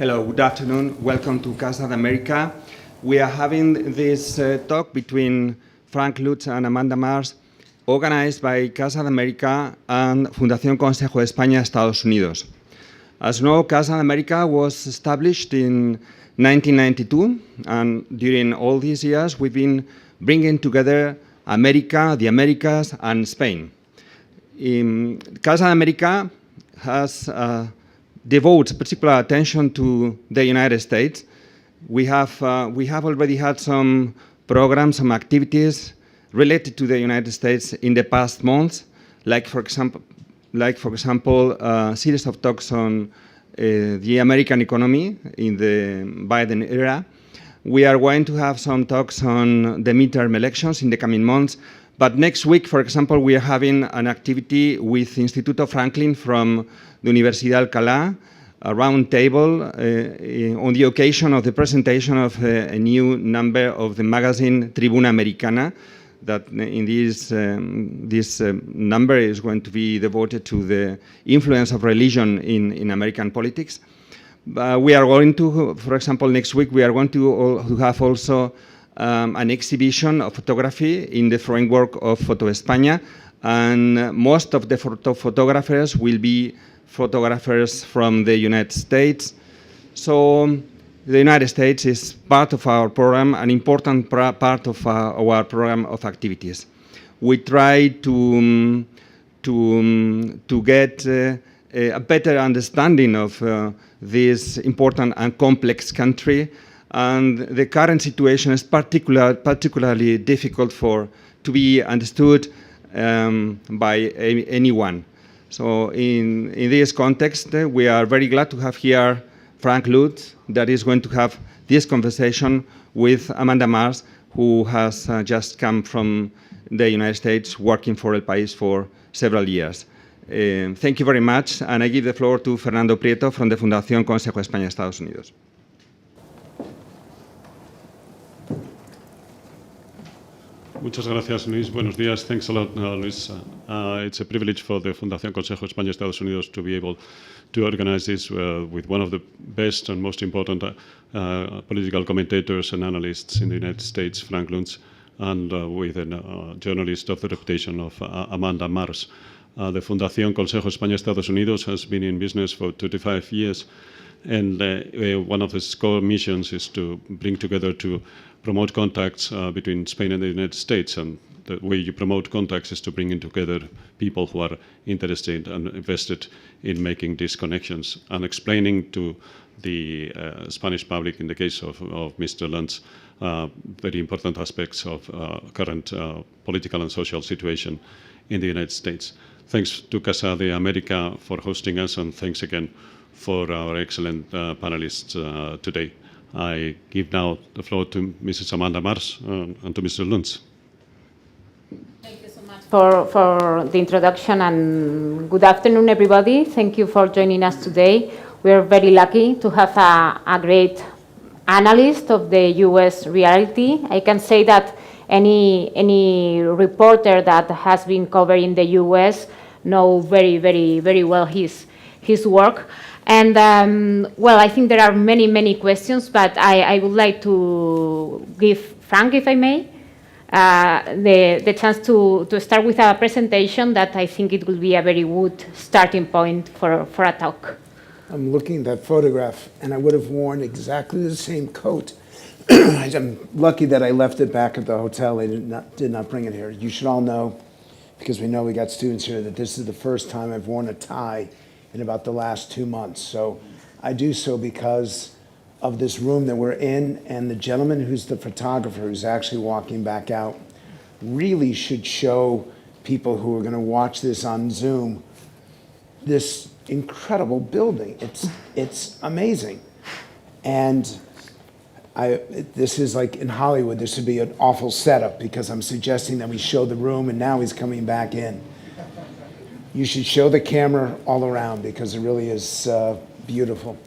Hello, good afternoon. Welcome to Casa de América. We are having this talk between Frank Luntz and Amanda Mars, organized by Casa de América and Fundación Consejo España, Estados Unidos. As you know, Casa de América was established in 1992, and during all these years, we've been bringing together America, the Americas, and Spain. Casa de América has devotes particular attention to the United States. We have already had some programs, some activities related to the United States in the past months, like for example, a series of talks on the American economy in the Biden era. We are going to have some talks on the midterm elections in the coming months. But next week, for example, we are having an activity with Instituto Franklin from the Universidad Alcalá, a round table on the occasion of the presentation of a new number of the magazine Tribuna Americana, that in this number is going to be devoted to the influence of religion in American politics. We are going to, for example, next week, we are going to have also an exhibition of photography in the framework of Foto España, and most of the photographers will be photographers from the United States. So the United States is part of our program, an important part of our program of activities. We try to get a better understanding of this important and complex country, and the current situation is particularly difficult to be understood by anyone. So in this context, we are very glad to have here Frank Luntz, that is going to have this conversation with Amanda Mars, who has just come from the United States, working for El País for several years. Thank you very much, and I give the floor to Fernando Prieto from the Fundación Consejo España, Estados Unidos. Muchas gracias, Luis. Buenos días. Thanks a lot, Luis. It's a privilege for the Fundación Consejo España, Estados Unidos to be able to organize this with one of the best and most important political commentators and analysts in the United States, Frank Luntz, and with a journalist of the reputation of Amanda Mars. The Fundación Consejo España, Estados Unidos has been in business for 25 years, and one of its core missions is to bring together to promote contacts between Spain and the United States, and the way you promote contacts is to bring in together people who are interested and invested in making these connections and explaining to the Spanish public, in the case of Mr. Luntz, very important aspects of current political and social situation in the United States. Thanks to Casa de América for hosting us, and thanks again for our excellent panelists today. I give now the floor to Mrs. Amanda Mars and to Mr. Luntz. Thank you so much for the introduction, and good afternoon, everybody. Thank you for joining us today. We are very lucky to have a great analyst of the U.S. reality. I can say that any reporter that has been covering the U.S. know very, very, very well his work. And, well, I think there are many, many questions, but I would like to give Frank, if I may, the chance to start with a presentation that I think it will be a very good starting point for a talk. I'm looking at that photograph, and I would have worn exactly the same coat. I'm lucky that I left it back at the hotel. I did not bring it here. You should all know, because we know we got students here, that this is the first time I've worn a tie in about the last 2 months. So I do so because of this room that we're in, and the gentleman who's the photographer who's actually walking back out really should show people who are going to watch this on Zoom this incredible building. It's amazing. And this is like in Hollywood, this would be an awful setup, because I'm suggesting that we show the room and now he's coming back in. You should show the camera all around, because it really is beautiful.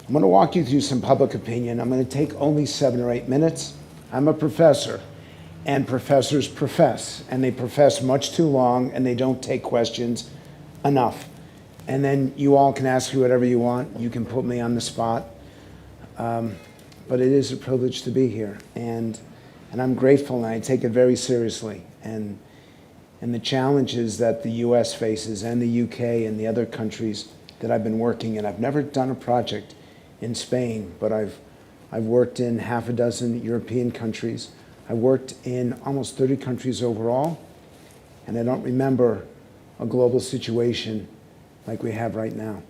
I'm going to walk you through some public opinion. I'm going to take only 7 or 8 minutes. I'm a professor, and professors profess, and they profess much too long, and they don't take questions enough. And then you all can ask me whatever you want. You can put me on the spot. But it is a privilege to be here, and I'm grateful, and I take it very seriously. And the challenges that the U.S. faces, and the U.K. and the other countries that I've been working in. I've never done a project in Spain, but I've worked in half a dozen European countries. I worked in almost 30 countries overall, and I don't remember a global situation like we have right now.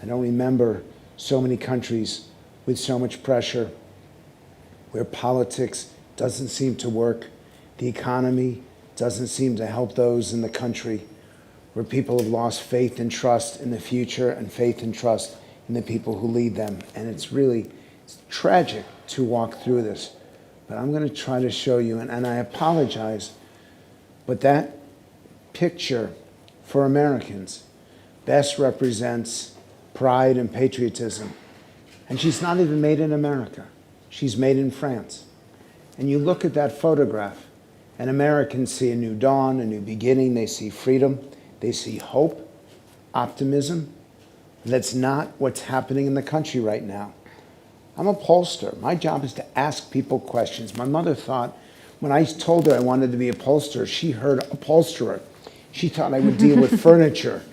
I don't remember so many countries with so much pressure, where politics doesn't seem to work, the economy doesn't seem to help those in the country, where people have lost faith and trust in the future and faith and trust in the people who lead them. And it's tragic to walk through this. But I'm going to try to show you, and I apologize, but that picture for Americans best represents pride and patriotism. And she's not even made in America. She's made in France. And you look at that photograph, and Americans see a new dawn, a new beginning. They see freedom. They see hope, optimism. That's not what's happening in the country right now. I'm a pollster. My job is to ask people questions. My mother thought, when I told her I wanted to be a pollster, she heard upholsterer. She thought I would deal with furniture,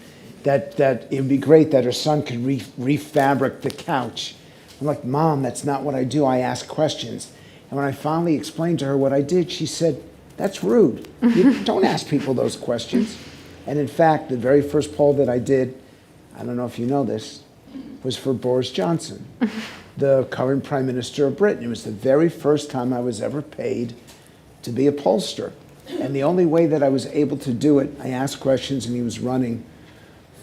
that it would be great that her son could refabric the couch. I'm like, Mom, that's not what I do. I ask questions. And when I finally explained to her what I did, she said, that's rude. You don't ask people those questions. And in fact, the very first poll that I did, I don't know if you know this, was for Boris Johnson, the current Prime Minister of Britain. It was the very first time I was ever paid to be a pollster. And the only way that I was able to do it, I asked questions, and he was running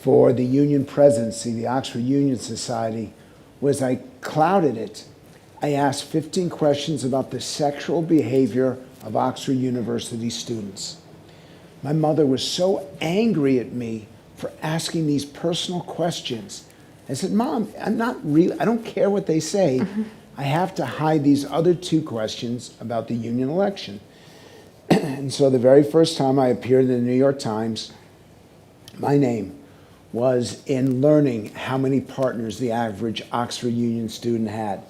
for the union presidency, the Oxford Union Society, was I clouded it. I asked 15 questions about the sexual behavior of Oxford University students. My mother was so angry at me for asking these personal questions. I said, Mom, I don't care what they say. I have to hide these other 2 questions about the union election. And so the very first time I appeared in the New York Times, my name was in learning how many partners the average Oxford Union student had.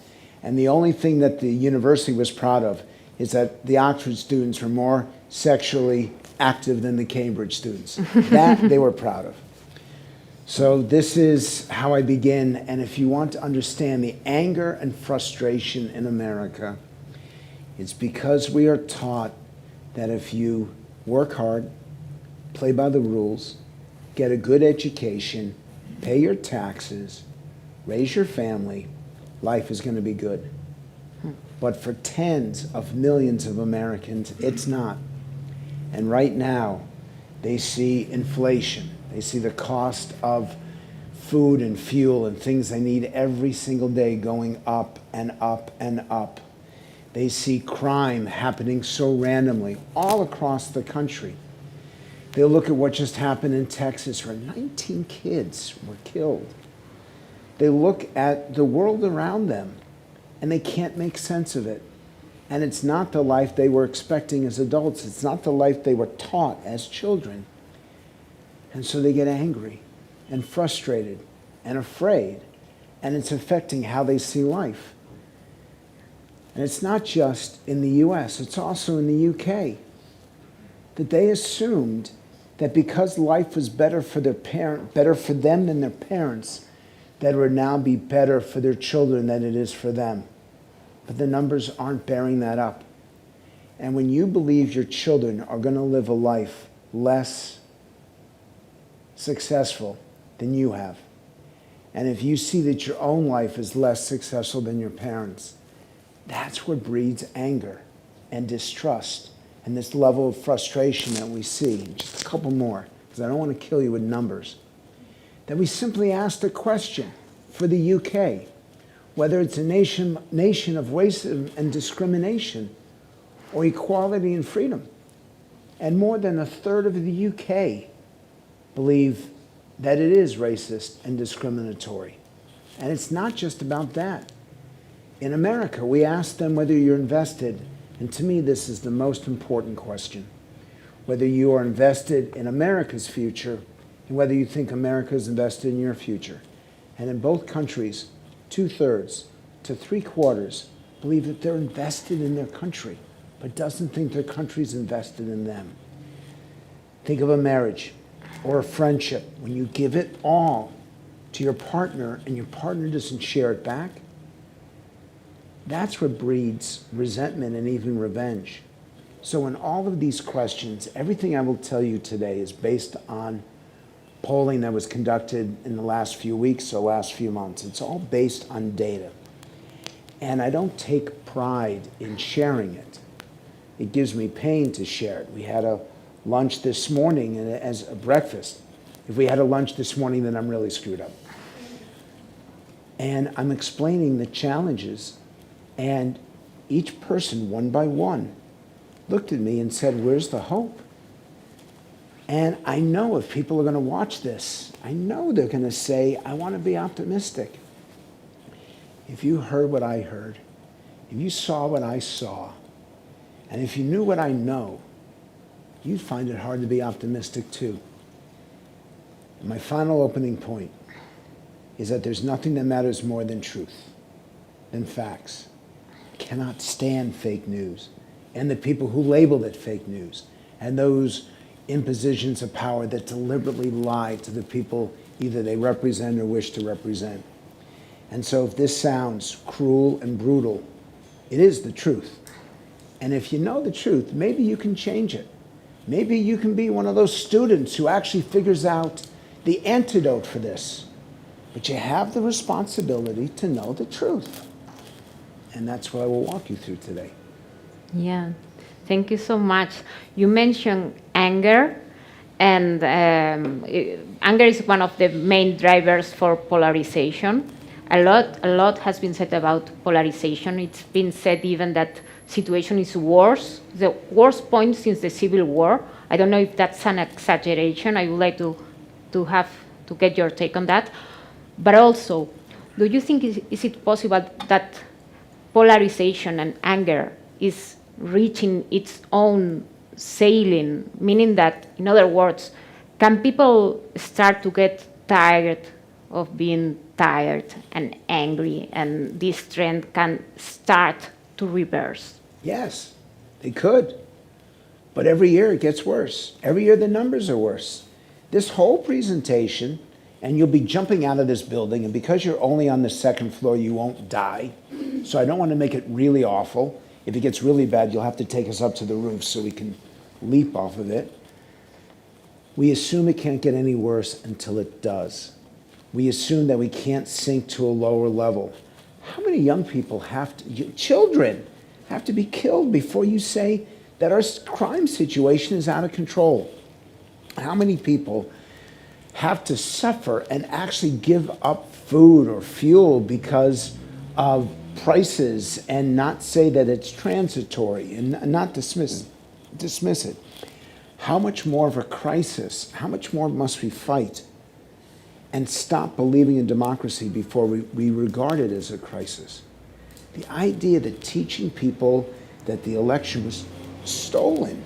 And the only thing that the university was proud of is that the Oxford students were more sexually active than the Cambridge students. That they were proud of. So this is how I begin. And if you want to understand the anger and frustration in America, it's because we are taught that if you work hard, play by the rules, get a good education, pay your taxes, raise your family, life is going to be good. But for tens of millions of Americans, it's not. And right now, they see inflation. They see the cost of food and fuel and things they need every single day going up and up and up. They see crime happening so randomly all across the country. They look at what just happened in Texas, where 19 kids were killed. They look at the world around them, and they can't make sense of it. And it's not the life they were expecting as adults. It's not the life they were taught as children. And so they get angry and frustrated and afraid, and it's affecting how they see life. And it's not just in the US, it's also in the UK, that they assumed that because life was better for them than their parents, that it would now be better for their children than it is for them. But the numbers aren't bearing that up. And when you believe your children are going to live a life less successful than you have, and if you see that your own life is less successful than your parents', that's what breeds anger and distrust and this level of frustration that we see. Just a couple more, because I don't want to kill you with numbers. That we simply asked a question for the UK, whether it's a nation of racism and discrimination or equality and freedom. And more than a third of the UK believe that it is racist and discriminatory. And it's not just about that. In America, we ask them whether you're invested, and to me this is the most important question, whether you are invested in America's future and whether you think America is invested in your future. And in both countries, 2/3 to 3/4 believe that they're invested in their country, but doesn't think their country's invested in them. Think of a marriage or a friendship. When you give it all to your partner and your partner doesn't share it back, that's what breeds resentment and even revenge. So in all of these questions, everything I will tell you today is based on polling that was conducted in the last few weeks or last few months. It's all based on data. And I don't take pride in sharing it. It gives me pain to share it. We had a lunch this morning as a breakfast. If we had a lunch this morning, then I'm really screwed up. And I'm explaining the challenges, and each person, one by one, looked at me and said, where's the hope? And I know if people are going to watch this, I know they're going to say, I want to be optimistic. If you heard what I heard, if you saw what I saw, and if you knew what I know, you'd find it hard to be optimistic too. My final opening point is that there's nothing that matters more than truth, than facts. I cannot stand fake news and the people who labeled it fake news and those in positions of power that deliberately lie to the people either they represent or wish to represent. And so if this sounds cruel and brutal, it is the truth. And if you know the truth, maybe you can change it. Maybe you can be one of those students who actually figures out the antidote for this. But you have the responsibility to know the truth. And that's what I will walk you through today. Yeah, thank you so much. You mentioned anger, and anger is one of the main drivers for polarization. A lot has been said about polarization. It's been said even that situation is worse, the worst point since the Civil War. I don't know if that's an exaggeration. I would like to get your take on that. But also, do you think is it possible that polarization and anger is reaching its own ceiling, meaning that, in other words, can people start to get tired of being tired and angry, and this trend can start to reverse? Yes, they could. But every year it gets worse. Every year the numbers are worse. This whole presentation, and you'll be jumping out of this building, and because you're only on the second floor, you won't die. So I don't want to make it really awful. If it gets really bad, you'll have to take us up to the roof so we can leap off of it. We assume it can't get any worse until it does. We assume that we can't sink to a lower level. How many young people children have to be killed before you say that our crime situation is out of control? How many people have to suffer and actually give up food or fuel because of prices and not say that it's transitory and not dismiss it? How much more of a crisis, how much more must we fight and stop believing in democracy before we regard it as a crisis? The idea that teaching people that the election was stolen,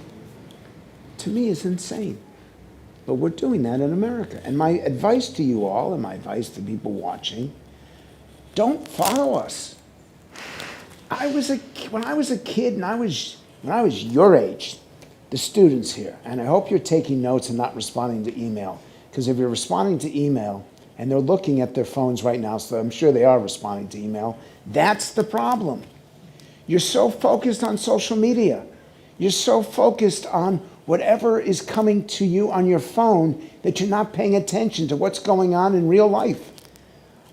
to me, is insane. But we're doing that in America. And my advice to you all, and my advice to people watching, don't follow us. When I was a kid, and when I was your age, the students here, and I hope you're taking notes and not responding to email, because if you're responding to email, and they're looking at their phones right now, so I'm sure they are responding to email, that's the problem. You're so focused on social media. You're so focused on whatever is coming to you on your phone that you're not paying attention to what's going on in real life.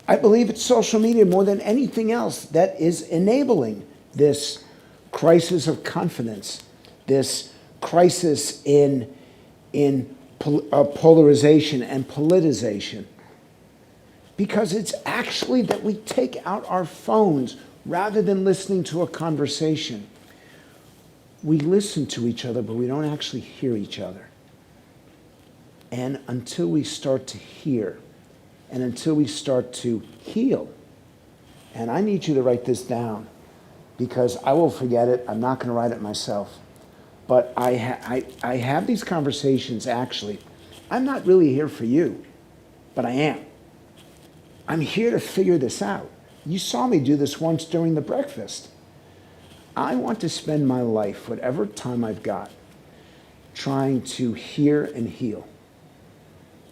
I believe it's social media more than anything else that is enabling this crisis of confidence, this crisis in polarization and politicization. Because it's actually that we take out our phones rather than listening to a conversation. We listen to each other, but we don't actually hear each other. And until we start to hear, and until we start to heal, and I need you to write this down, because I will forget it. I'm not going to write it myself. But I have these conversations, actually. I'm not really here for you, but I am. I'm here to figure this out. You saw me do this once during the breakfast. I want to spend my life, whatever time I've got, trying to hear and heal.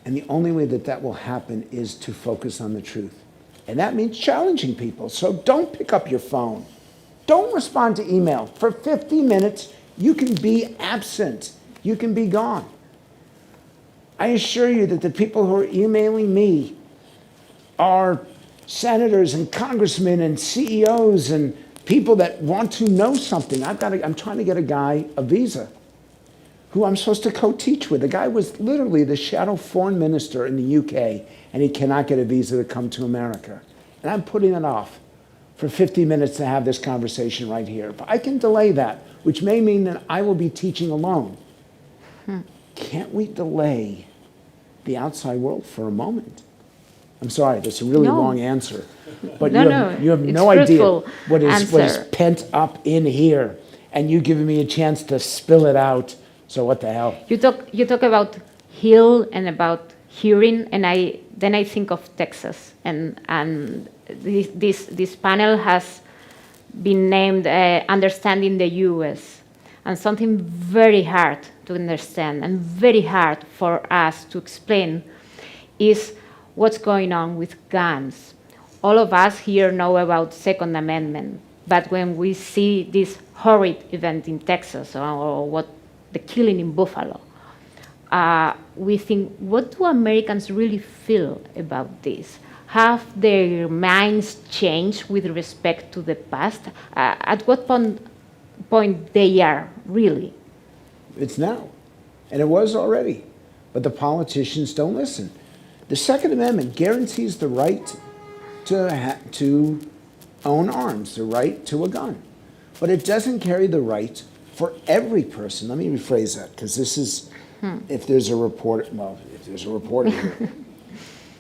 And the only way that that will happen is to focus on the truth. And that means challenging people. So don't pick up your phone. Don't respond to email. For 50 minutes, you can be absent. You can be gone. I assure you that the people who are emailing me are senators and congressmen and CEOs and people that want to know something. I'm trying to get a guy a visa who I'm supposed to co-teach with. The guy was literally the shadow foreign minister in the UK, and he cannot get a visa to come to America. And I'm putting it off for 50 minutes to have this conversation right here. But I can delay that, which may mean that I will be teaching alone. Can't we delay the outside world for a moment? I'm sorry, that's a really long answer. But you have no idea what is pent up in here. And you giving me a chance to spill it out. So what the hell? You talk about heal and about hearing, and then I think of Texas, and this panel has been named Understanding the U.S., and something very hard to understand and very hard for us to explain is what's going on with guns. All of us here know about Second Amendment, but when we see this horrid event in Texas or what the killing in Buffalo, we think, what do Americans really feel about this? Have their minds changed with respect to the past? At what point they are really? It's now, and it was already, but the politicians don't listen. The Second Amendment guarantees the right to own arms, the right to a gun, but it doesn't carry the right for every person. Let me rephrase that, because this is, if there's a reporter here,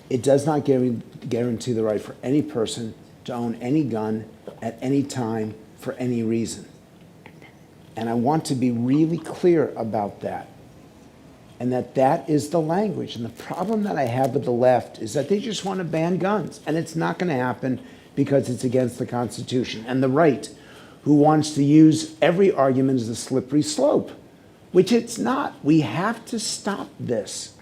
it does not guarantee the right for any person to own any gun at any time for any reason. And I want to be really clear about that. And that is the language. And the problem that I have with the left is that they just want to ban guns. And it's not going to happen because it's against the Constitution. And the right, who wants to use every argument as a slippery slope, which it's not. We have to stop this.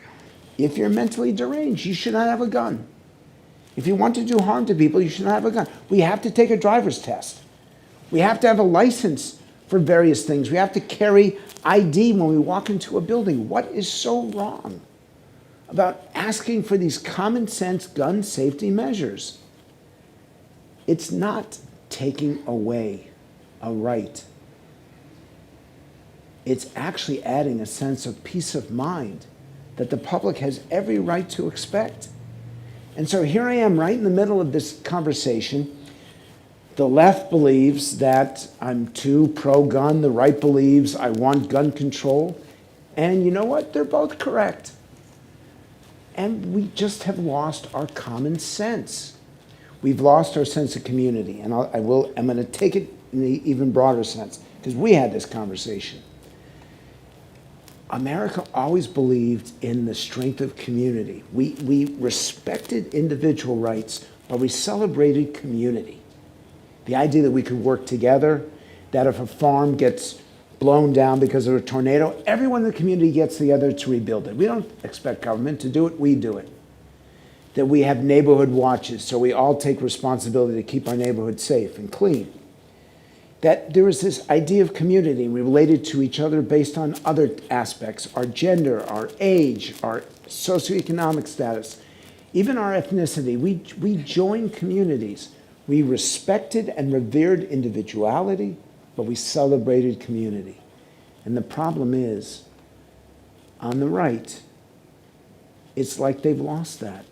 If you're mentally deranged, you should not have a gun. If you want to do harm to people, you should not have a gun. We have to take a driver's test. We have to have a license for various things. We have to carry ID when we walk into a building. What is so wrong about asking for these common sense gun safety measures? It's not taking away a right. It's actually adding a sense of peace of mind that the public has every right to expect. And so here I am right in the middle of this conversation. The left believes that I'm too pro-gun. The right believes I want gun control. And you know what? They're both correct. And we just have lost our common sense. We've lost our sense of community. And I'm going to take it in an even broader sense, because we had this conversation. America always believed in the strength of community. We respected individual rights, but we celebrated community. The idea that we could work together, that if a farm gets blown down because of a tornado, everyone in the community gets together to rebuild it. We don't expect government to do it, we do it. That we have neighborhood watches, so we all take responsibility to keep our neighborhood safe and clean. That there is this idea of community, we related to each other based on other aspects, our gender, our age, our socioeconomic status, even our ethnicity. We joined communities. We respected and revered individuality, but we celebrated community. And the problem is, on the right, it's like they've lost that.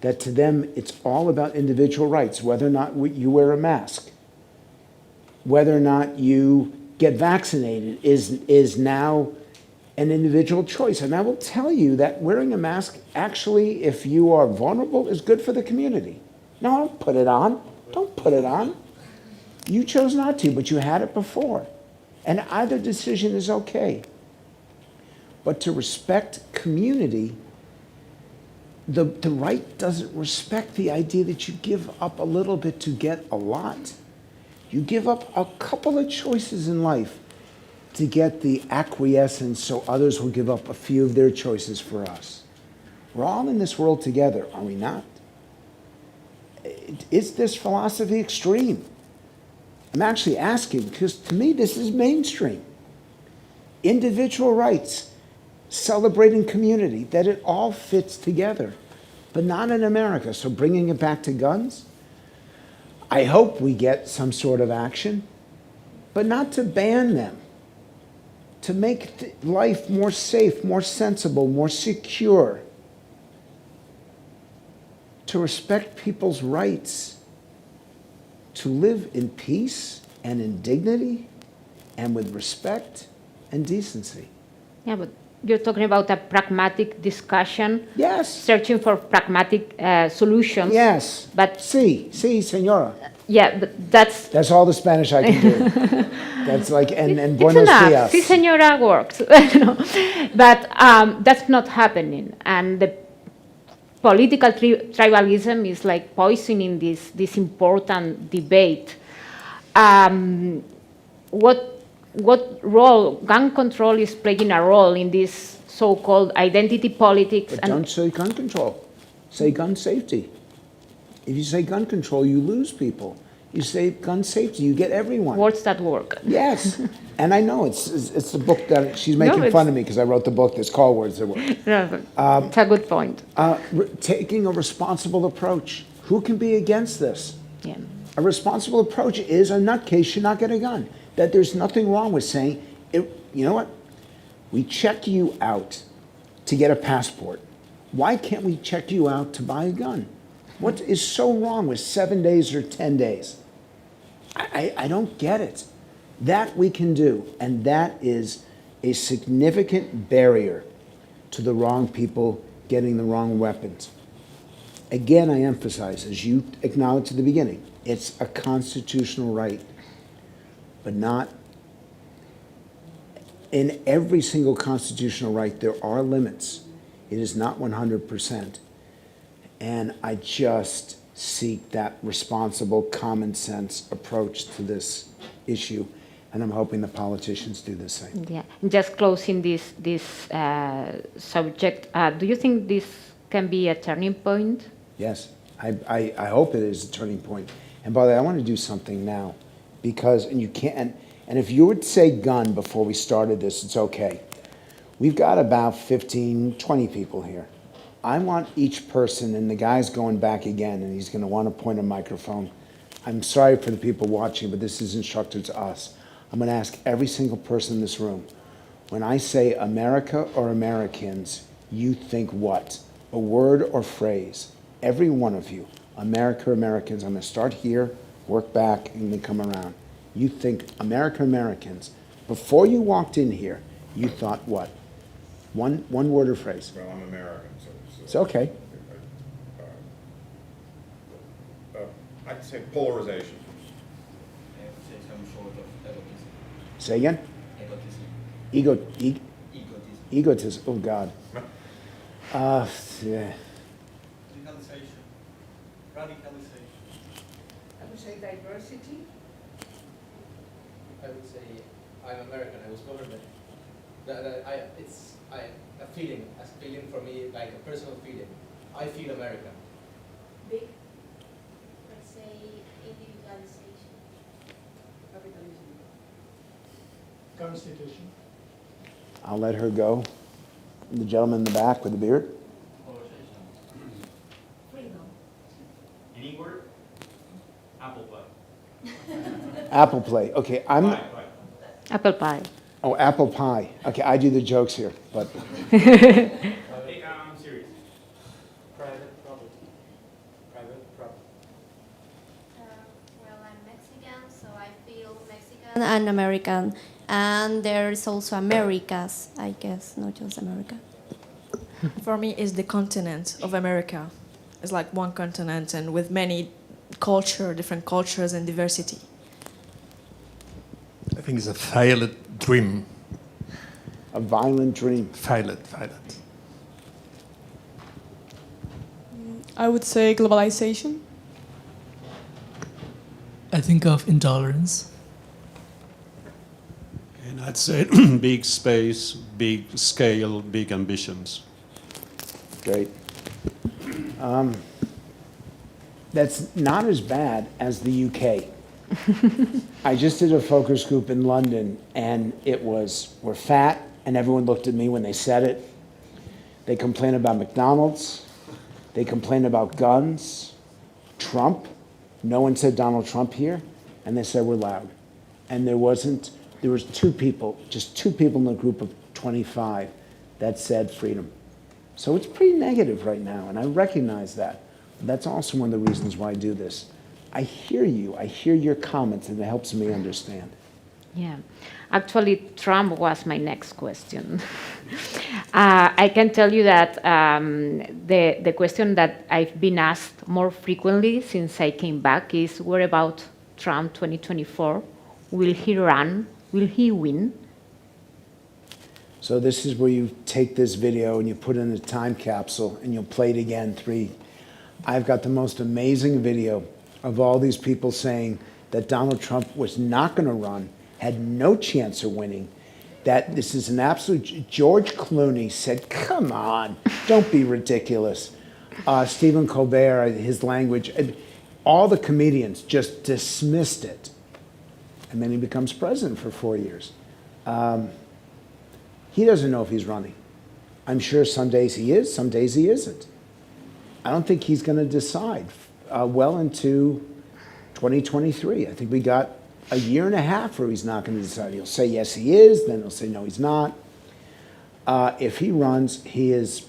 That to them, it's all about individual rights, whether or not you wear a mask, whether or not you get vaccinated is now an individual choice. And I will tell you that wearing a mask, actually, if you are vulnerable, is good for the community. No, don't put it on. Don't put it on. You chose not to, but you had it before. And either decision is okay. But to respect community the right doesn't respect the idea that you give up a little bit to get a lot. You give up a couple of choices in life to get the acquiescence so others will give up a few of their choices for us. We're all in this world together, are we not? Is this philosophy extreme? I'm actually asking, because to me this is mainstream. Individual rights, celebrating community, that it all fits together, but not in America. So bringing it back to guns, I hope we get some sort of action, but not to ban them, to make life more safe, more sensible, more secure, to respect people's rights, to live in peace and in dignity and with respect and decency. Yeah, but you're talking about a pragmatic discussion. Yes. Searching for pragmatic solutions. Yes. But Sí, señora. yeah, but that's all the Spanish I can do. That's like, and it's buenos enough. dias. Sí, señora works. No. But that's not happening. And the political tribalism is like poisoning this important debate. What role gun control is playing a role in this so-called identity politics? But don't say gun control. Say gun safety. If you say gun control, you lose people. You say gun safety, you get everyone. Words that work. Yes. And I know it's the book that she's making fun of me because I wrote the book that's called Words That Work. No, it's a good point. Taking a responsible approach. Who can be against this? Yeah. A responsible approach is a nutcase should not get a gun. That there's nothing wrong with saying, you know what? We check you out to get a passport. Why can't we check you out to buy a gun? What is so wrong with 7 days or 10 days? I don't get it. That we can do, and that is a significant barrier to the wrong people getting the wrong weapons. Again, I emphasize, as you acknowledged at the beginning, it's a constitutional right, but not in every single constitutional right. There are limits. It is not 100%. And I just seek that responsible, common sense approach to this issue. And I'm hoping the politicians do the same. Yeah. Just closing this subject, do you think this can be a turning point? Yes, I hope it is a turning point. And by the way, I want to do something now, because, and you can't, and if you would say gun before we started this, it's okay. We've got about 15, 20 people here. I want each person, and the guy's going back again, and he's going to want to point a microphone. I'm sorry for the people watching, but this is instructed to us. I'm going to ask every single person in this room, when I say America or Americans, you think what? A word or phrase. Every one of you, America or Americans. I'm going to start here, work back, and then come around. You think America or Americans. Before you walked in here, you thought what? One word or phrase. Well, I'm American, so It's okay. I'd say polarization. Say again? Egotism. Egotism. Oh, God. Yeah. Radicalization. I would say diversity. I would say I'm American. I was born there. It's a feeling for me, like a personal feeling. I feel American. Big. Let's say individualization. Capitalism. Constitution. I'll let her go. The gentleman in the back with the beard. Freedom. Any word? Apple pie. Apple play. Okay, Pie. Apple pie. Oh, apple pie. Okay, I do the jokes here, but Hey, I'm serious. Private property. Private property. Well, I'm Mexican, so I feel Mexican and American. And there is also Americas, I guess, not just America. For me, it's the continent of America. It's like one continent and with many different cultures and diversity. I think it's a failed dream. a violent dream. Failed. I would say globalization. I think of intolerance. And I'd say big space, big scale, big ambitions. Great. That's not as bad as the UK. I just did a focus group in London, and it was, we're fat, and everyone looked at me when they said it. They complained about McDonald's. They complained about guns. Trump. No one said Donald Trump here, and they said we're loud. And there was two people, just two people in the group of 25 that said freedom. So it's pretty negative right now, and I recognize that. That's also one of the reasons why I do this. I hear you, I hear your comments, and it helps me understand. Yeah, actually, Trump was my next question. I can tell you that the question that I've been asked more frequently since I came back is, what about Trump 2024? Will he run? Will he win? So this is where you take this video and you put it in a time capsule and you'll play it again. I've got the most amazing video of all these people saying that Donald Trump was not going to run, had no chance of winning, that this is an absolute... George Clooney said, come on, don't be ridiculous. Stephen Colbert, his language, all the comedians just dismissed it. And then he becomes president for 4 years. He doesn't know if he's running. I'm sure some days he is, some days he isn't. I don't think he's going to decide well into 2023. I think we got a year and a half where he's not going to decide. He'll say yes he is, then he'll say no he's not. If he runs, he is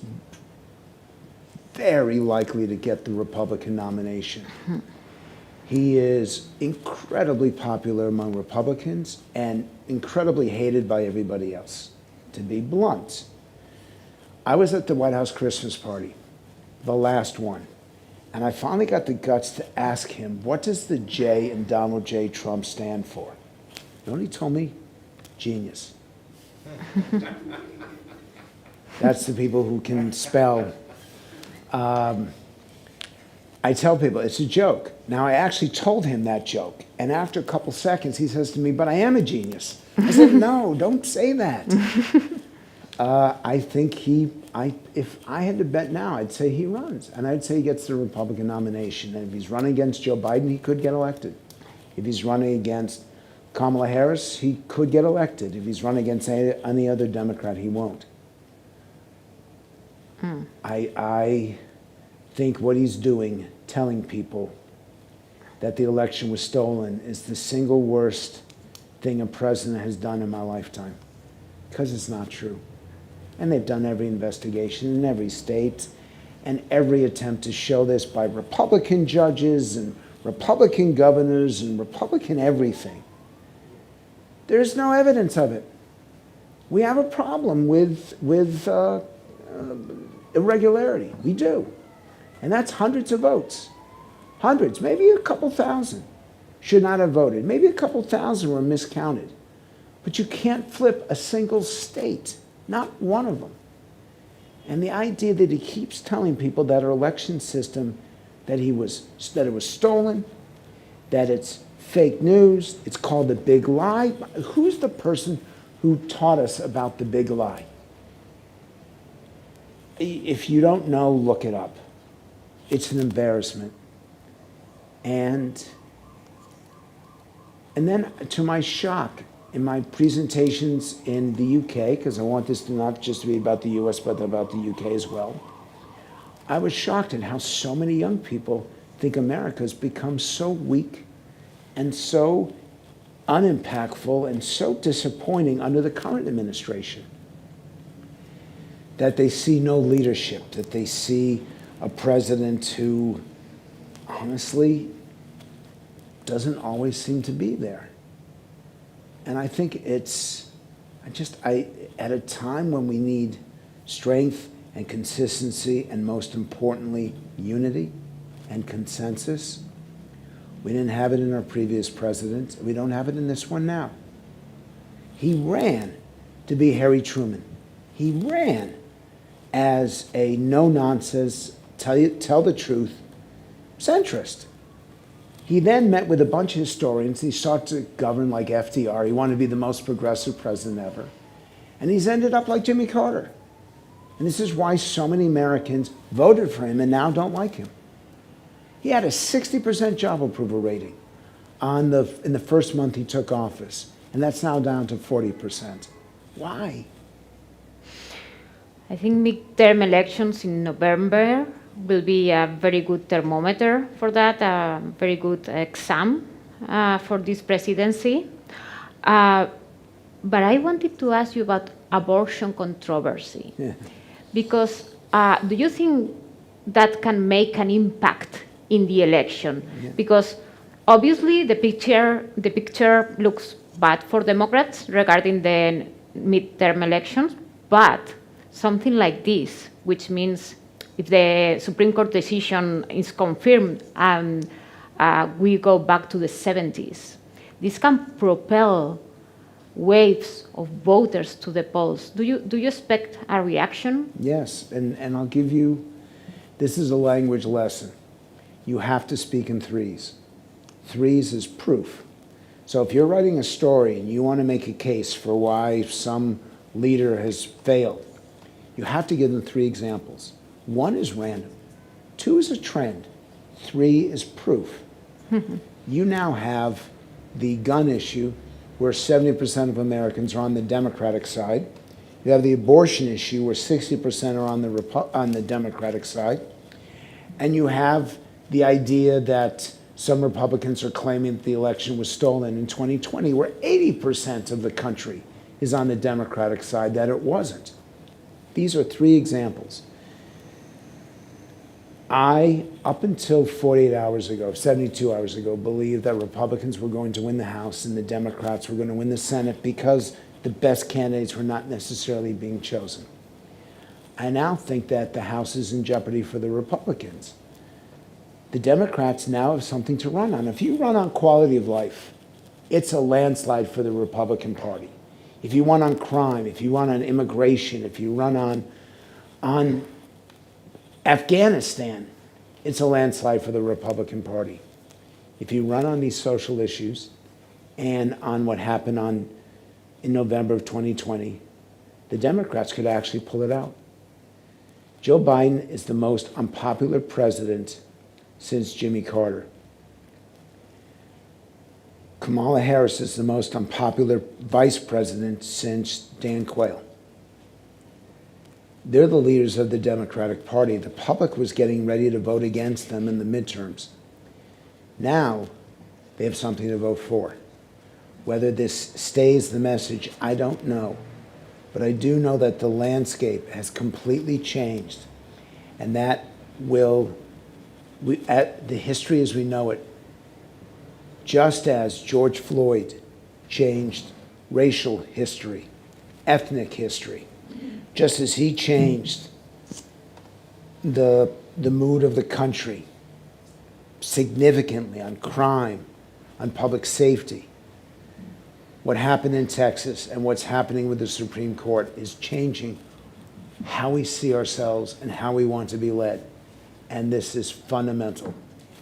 very likely to get the Republican nomination. He is incredibly popular among Republicans and incredibly hated by everybody else. To be blunt, I was at the White House Christmas party, the last one, and I finally got the guts to ask him, what does the J in Donald J. Trump stand for? You know what he told me? Genius. That's the people who can spell. I tell people, it's a joke. Now, I actually told him that joke, and after a couple seconds, he says to me, but I am a genius. I said, no, don't say that. I think if I had to bet now, I'd say he runs, and I'd say he gets the Republican nomination. And if he's running against Joe Biden, he could get elected. If he's running against Kamala Harris, he could get elected. If he's running against any other Democrat, he won't. I think what he's doing, telling people that the election was stolen, is the single worst thing a president has done in my lifetime, because it's not true. And they've done every investigation in every state and every attempt to show this by Republican judges and Republican governors and Republican everything. There's no evidence of it. We have a problem with irregularity. We do. And that's hundreds of votes. Hundreds, maybe a couple thousand should not have voted. Maybe a couple thousand were miscounted. But you can't flip a single state, not one of them. And the idea that he keeps telling people that our election system, that it was stolen, that it's fake news, it's called the big lie. Who's the person who taught us about the big lie? If you don't know, look it up. It's an embarrassment. And then, to my shock, in my presentations in the UK, because I want this to not just to be about the US, but about the UK as well, I was shocked at how so many young people think America's become so weak and so unimpactful and so disappointing under the current administration. That they see no leadership, that they see a president who, honestly, doesn't always seem to be there. And I think it's, at a time when we need strength and consistency and, most importantly, unity and consensus, we didn't have it in our previous president. We don't have it in this one now. He ran to be Harry Truman. He ran as a no-nonsense tell the truth, centrist. He then met with a bunch of historians. He sought to govern like FDR. He wanted to be the most progressive president ever. And he's ended up like Jimmy Carter. And this is why so many Americans voted for him and now don't like him. He had a 60% job approval rating in the first month he took office. And that's now down to 40%. Why? I think midterm elections in November will be a very good thermometer for that, a very good exam for this presidency. But I wanted to ask you about abortion controversy. Yeah. Because do you think that can make an impact in the election? Yeah. Because obviously the picture looks bad for Democrats regarding the midterm elections, but something like this, which means if the Supreme Court decision is confirmed and we go back to the 70s, this can propel waves of voters to the polls. Do you expect a reaction? Yes, and I'll give you, this is a language lesson. You have to speak in threes. Threes is proof. So if you're writing a story and you want to make a case for why some leader has failed, you have to give them 3 examples. 1 is random. 2 is a trend. 3 is proof. You now have the gun issue where 70% of Americans are on the Democratic side. You have the abortion issue where 60% are on the Democratic side. And you have the idea that some Republicans are claiming that the election was stolen in 2020, where 80% of the country is on the Democratic side, that it wasn't. These are 3 examples. I, up until 48 hours ago, 72 hours ago, believed that Republicans were going to win the House and the Democrats were going to win the Senate because the best candidates were not necessarily being chosen. I now think that the House is in jeopardy for the Republicans. The Democrats now have something to run on. If you run on quality of life, it's a landslide for the Republican Party. If you run on crime, if you run on immigration, if you run on Afghanistan, it's a landslide for the Republican Party. If you run on these social issues and on what happened in November of 2020, the Democrats could actually pull it out. Joe Biden is the most unpopular president since Jimmy Carter. Kamala Harris is the most unpopular vice president since Dan Quayle. They're the leaders of the Democratic Party. The public was getting ready to vote against them in the midterms. Now, they have something to vote for. Whether this stays the message, I don't know. But I do know that the landscape has completely changed. And that will, at the history as we know it, just as George Floyd changed racial history, ethnic history, just as he changed the mood of the country significantly on crime, on public safety. What happened in Texas and what's happening with the Supreme Court is changing how we see ourselves and how we want to be led. And this is fundamental.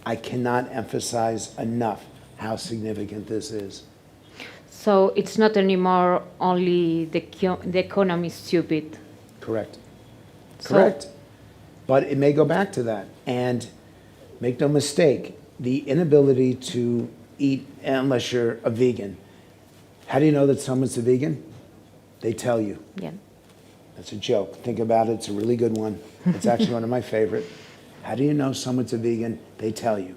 I cannot emphasize enough how significant this is. So it's not anymore only the economy is stupid. Correct. Correct. But it may go back to that. And make no mistake, the inability to eat unless you're a vegan. How do you know that someone's a vegan? They tell you. Yeah. That's a joke. Think about it. It's a really good one. It's actually one of my favorite. How do you know someone's a vegan? They tell you.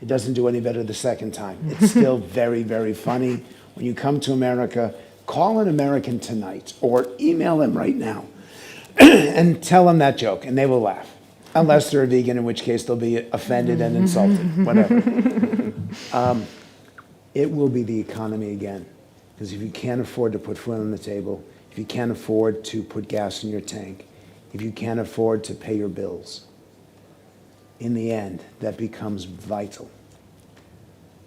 It doesn't do any better the second time. It's still very, very funny. When you come to America, call an American tonight or email them right now and tell them that joke, and they will laugh. Unless they're a vegan, in which case they'll be offended and insulted, whatever. It will be the economy again. Because if you can't afford to put food on the table, if you can't afford to put gas in your tank, if you can't afford to pay your bills, in the end, that becomes vital.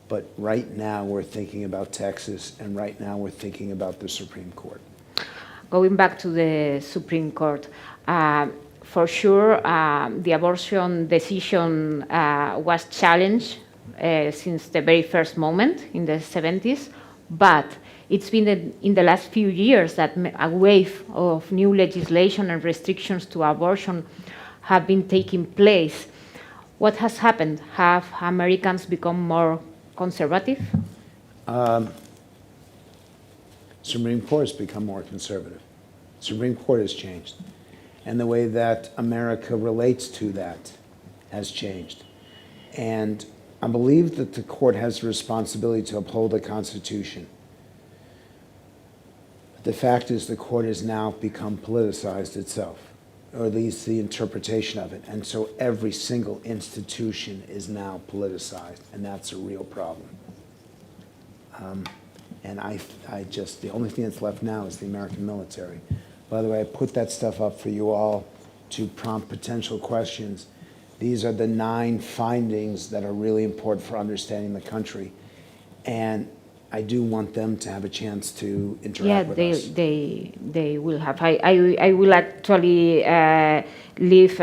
But right now, we're thinking about Texas, and right now, we're thinking about the Supreme Court. Going back to the Supreme Court, for sure, the abortion decision was challenged since the very first moment in the 70s, but it's been in the last few years that a wave of new legislation and restrictions to abortion have been taking place. What has happened? Have Americans become more conservative? Supreme Court has become more conservative. Supreme Court has changed. And the way that America relates to that has changed. And I believe that the court has the responsibility to uphold the Constitution. But the fact is the court has now become politicized itself, or at least the interpretation of it. And so every single institution is now politicized, and that's a real problem. And the only thing that's left now is the American military. By the way, I put that stuff up for you all to prompt potential questions. These are the 9 findings that are really important for understanding the country. And I do want them to have a chance to interact with us. They will have. I will actually leave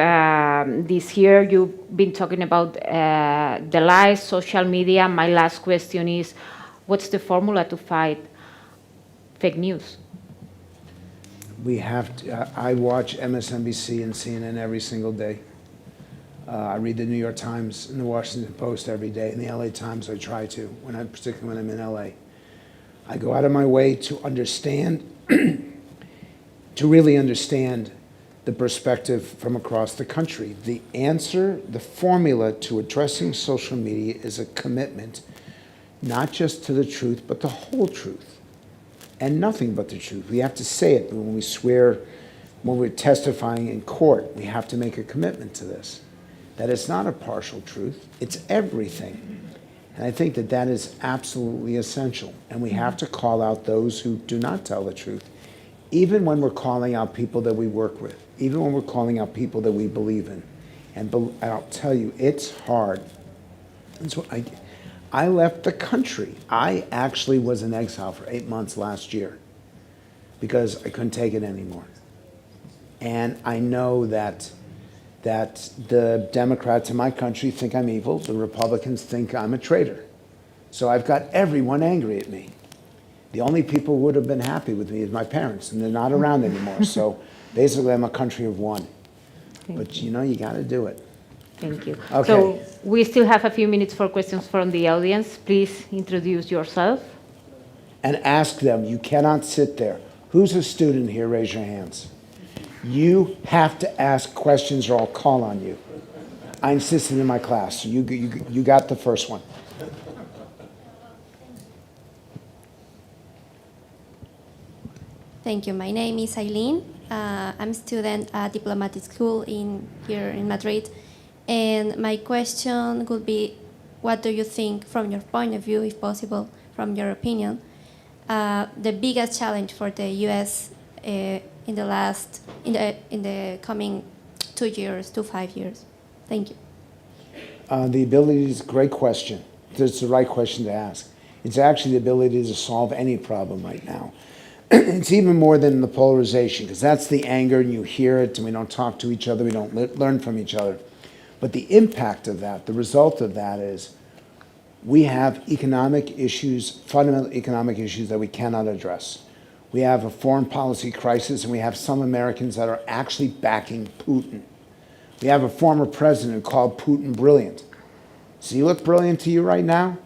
this here. You've been talking about the lies, social media. My last question is, what's the formula to fight fake news? We have to, I watch MSNBC and CNN every single day. I read the New York Times and the Washington Post every day, and the LA Times I try to, particularly when I'm in LA. I go out of my way to understand, to really understand the perspective from across the country. The answer, the formula to addressing social media is a commitment, not just to the truth, but the whole truth. And nothing but the truth. We have to say it when we swear, when we're testifying in court. We have to make a commitment to this, that it's not a partial truth, it's everything. And I think that that is absolutely essential. And we have to call out those who do not tell the truth, even when we're calling out people that we work with, even when we're calling out people that we believe in. And I'll tell you, it's hard. And so I left the country. I actually was in exile for 8 months last year because I couldn't take it anymore. And I know that the Democrats in my country think I'm evil. The Republicans think I'm a traitor. So I've got everyone angry at me. The only people who would have been happy with me is my parents, and they're not around anymore. So basically, I'm a country of one. But you know, you got to do it. Thank you. Okay. So we still have a few minutes for questions from the audience. Please introduce yourself. And ask them. You cannot sit there. Who's a student here? Raise your hands. You have to ask questions or I'll call on you. I insisted in my class. So you got the first one. Thank you. My name is Eileen. I'm a student at diplomatic school here in Madrid. And my question would be, what do you think, from your point of view, if possible, from your opinion, the biggest challenge for the U.S. in the coming 2 years to 5 years? Thank you. The ability is a great question. It's the right question to ask. It's actually the ability to solve any problem right now. It's even more than the polarization, because that's the anger, and you hear it, and we don't talk to each other, we don't learn from each other. But the impact of that, the result of that is we have economic issues, fundamental economic issues that we cannot address. We have a foreign policy crisis, and we have some Americans that are actually backing Putin. We have a former president who called Putin brilliant. Does he look brilliant to you right now?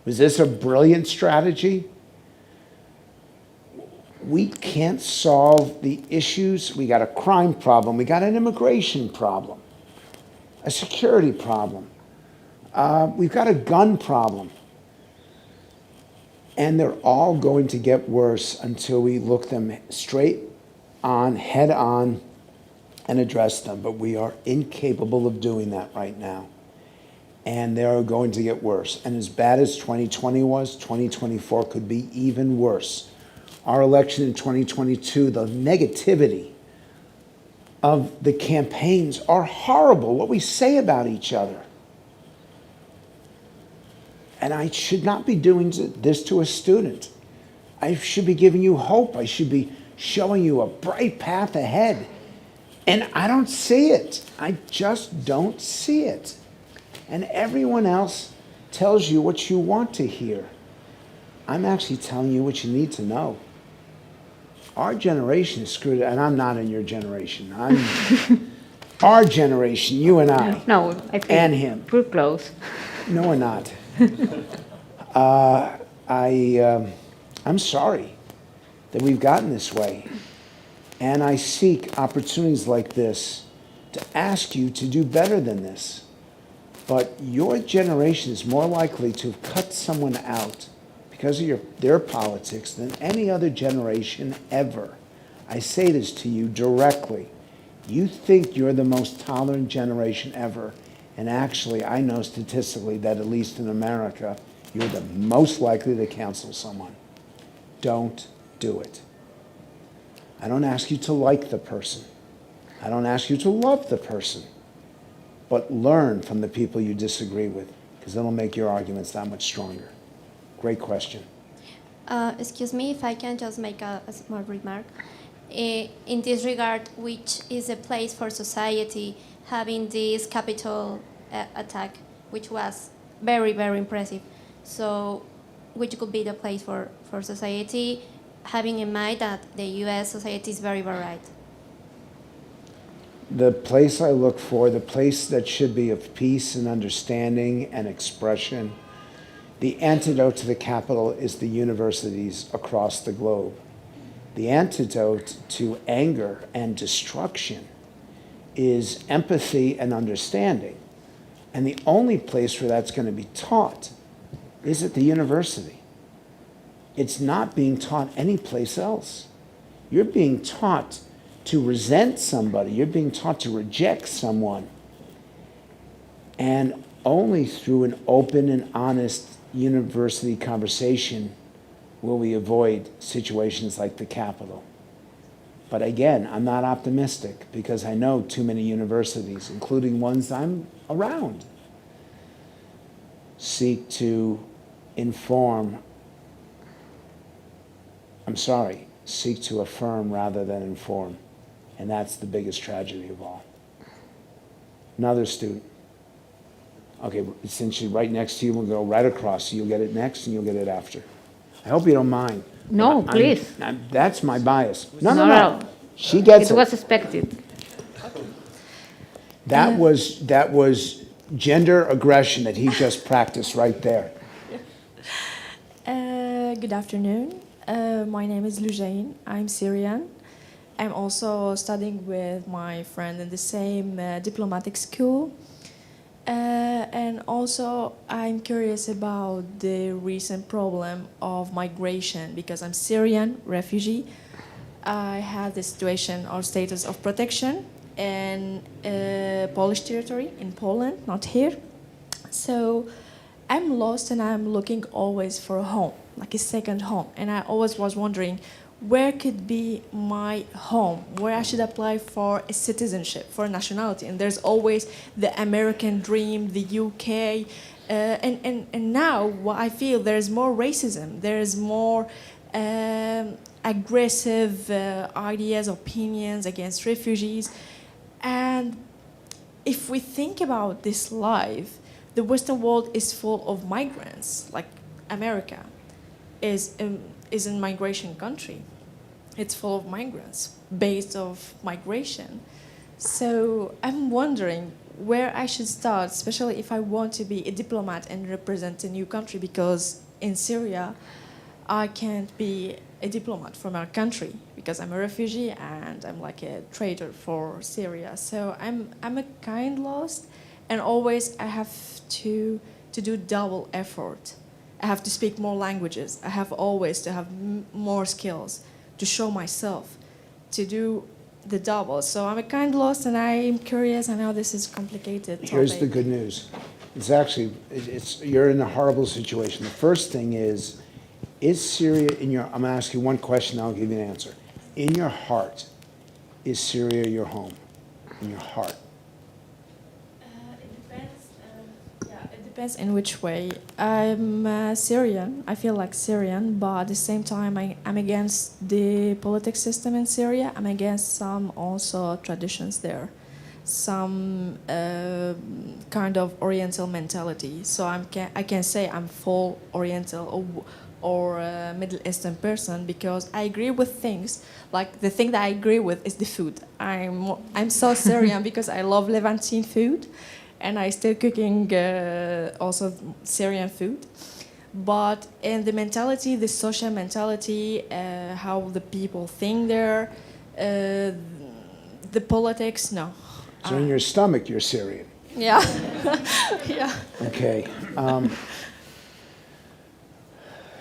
Was this a brilliant strategy? We can't solve the issues. We got a crime problem. We got an immigration problem, a security problem. We've got a gun problem. And they're all going to get worse until we look them straight on, head on, and address them. But we are incapable of doing that right now. And they're going to get worse. And as bad as 2020 was, 2024 could be even worse. Our election in 2022, the negativity of the campaigns are horrible, what we say about each other. And I should not be doing this to a student. I should be giving you hope. I should be showing you a bright path ahead. And I don't see it. I just don't see it. And everyone else tells you what you want to hear. I'm actually telling you what you need to know. Our generation is screwed, and I'm not in your generation. Our generation, you and I. No, I think and him. we're close. No, we're not. I'm sorry that we've gotten this way. And I seek opportunities like this to ask you to do better than this. But your generation is more likely to have cut someone out because of their politics than any other generation ever. I say this to you directly. You think you're the most tolerant generation ever, and actually I know statistically that at least in America, you're the most likely to cancel someone. Don't do it. I don't ask you to like the person. I don't ask you to love the person. But learn from the people you disagree with, because it'll make your arguments that much stronger. Great question. Excuse me if I can just make a small remark. In this regard, which is a place for society having this Capitol attack, which was very, very impressive. So which could be the place for society, having in mind that the US society is very varied? The place I look for, the place that should be of peace and understanding and expression, the antidote to the Capitol is the universities across the globe. The antidote to anger and destruction is empathy and understanding. And the only place where that's going to be taught is at the university. It's not being taught anyplace else. You're being taught to resent somebody. You're being taught to reject someone. And only through an open and honest university conversation will we avoid situations like the Capitol. But again, I'm not optimistic because I know too many universities, including ones I'm around, seek to seek to affirm rather than inform. And that's the biggest tragedy of all. Another student. Okay, since you're right next to you, we'll go right across. So you'll get it next and you'll get it after. I hope you don't mind. No, please. That's my bias. No. She gets it. It was expected. That was gender aggression that he just practiced right there. Good afternoon. My name is Lujain. I'm Syrian. I'm also studying with my friend in the same diplomatic school. And also, I'm curious about the recent problem of migration because I'm Syrian refugee. I have the situation or status of protection in Polish territory in Poland, not here. So I'm lost and I'm looking always for a home, like a second home. And I always was wondering, where could be my home, where I should apply for a citizenship, for a nationality. And there's always the American dream, the UK. And now what I feel, there's more racism, there's more aggressive ideas, opinions against refugees. And if we think about this life, the Western world is full of migrants, like America is a migration country. It's full of migrants based off migration. So I'm wondering where I should start, especially if I want to be a diplomat and represent a new country, because in Syria, I can't be a diplomat from our country because I'm a refugee and I'm like a traitor for Syria. So I'm a kind lost, and always I have to do double effort. I have to speak more languages. I have always to have more skills to show myself, to do the double. So I'm a kind lost, and I'm curious. I know this is complicated topic. Here's the good news. It's actually, you're in a horrible situation. The first thing is Syria in your, I'm going to ask you one question, I'll give you an answer. In your heart, is Syria your home? In your heart? Depends in which way. I'm Syrian. I feel like Syrian, but at the same time, I'm against the political system in Syria. I'm against some also traditions there, some kind of Oriental mentality. So I can say I'm full Oriental or Middle Eastern person because I agree with things. Like the thing that I agree with is the food. I'm so Syrian because I love Levantine food. And I still cooking also Syrian food. But in the mentality, the social mentality, how the people think there, the politics, no. So in your stomach, you're Syrian. Yeah. Yeah. Okay.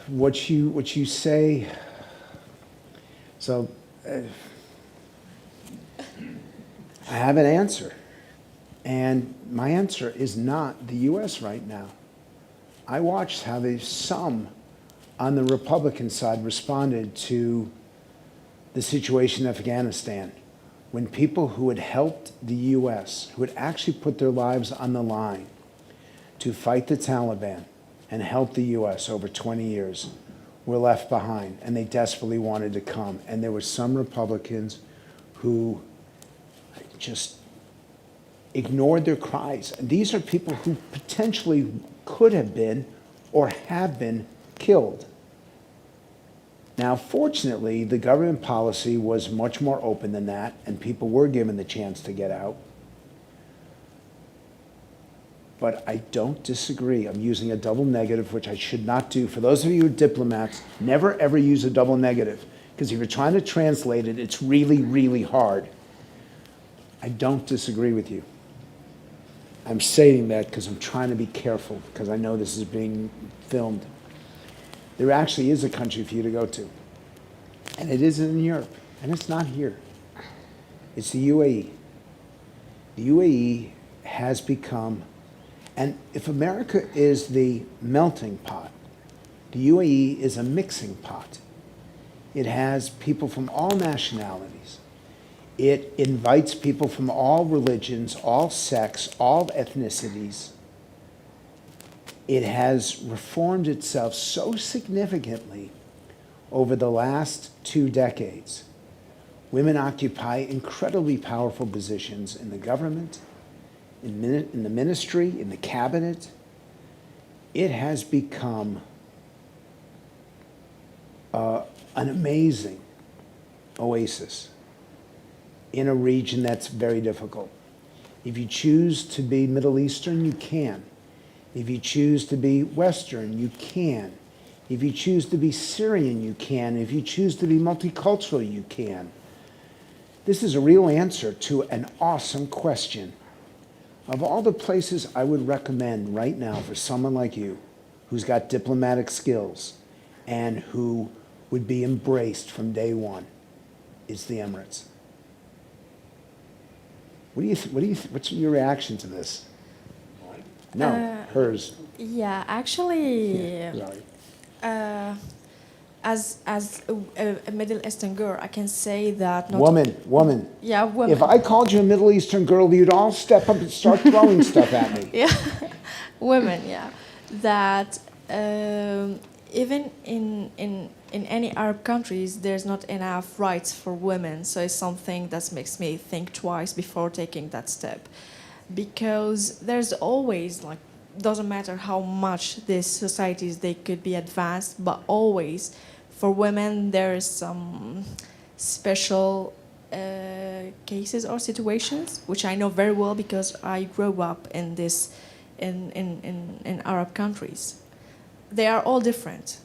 What you say, so I have an answer. And my answer is not the U.S. right now. I watched how some on the Republican side responded to the situation in Afghanistan when people who had helped the U.S., who had actually put their lives on the line to fight the Taliban and help the U.S. over 20 years, were left behind, and they desperately wanted to come. And there were some Republicans who just ignored their cries. And these are people who potentially could have been or have been killed. Now, fortunately, the government policy was much more open than that, and people were given the chance to get out. But I don't disagree. I'm using a double negative, which I should not do. For those of you who are diplomats, never ever use a double negative, because if you're trying to translate it, it's really, really hard. I don't disagree with you. I'm saying that because I'm trying to be careful, because I know this is being filmed. There actually is a country for you to go to, and it isn't in Europe, and it's not here. It's the UAE. The UAE has become, and if America is the melting pot, the UAE is a mixing pot. It has people from all nationalities. It invites people from all religions, all sects, all ethnicities. It has reformed itself so significantly over the last 2 decades. Women occupy incredibly powerful positions in the government, in the ministry, in the cabinet. It has become an amazing oasis in a region that's very difficult. If you choose to be Middle Eastern, you can. If you choose to be Western, you can. If you choose to be Syrian, you can. If you choose to be multicultural, you can. This is a real answer to an awesome question. Of all the places I would recommend right now for someone like you, who's got diplomatic skills and who would be embraced from day one, is the Emirates. What's your reaction to this? No, hers. Yeah, actually, Sorry. as a Middle Eastern girl, I can say that. Not Woman. Yeah, woman. If I called you a Middle Eastern girl, you'd all step up and start throwing stuff at me. Yeah, women. Yeah, that even in any Arab countries, there's not enough rights for women. So it's something that makes me think twice before taking that step, because there's always, like, doesn't matter how much these societies they could be advanced, but always for women there is some special cases or situations which I know very well because I grew up in this in Arab countries. They are all different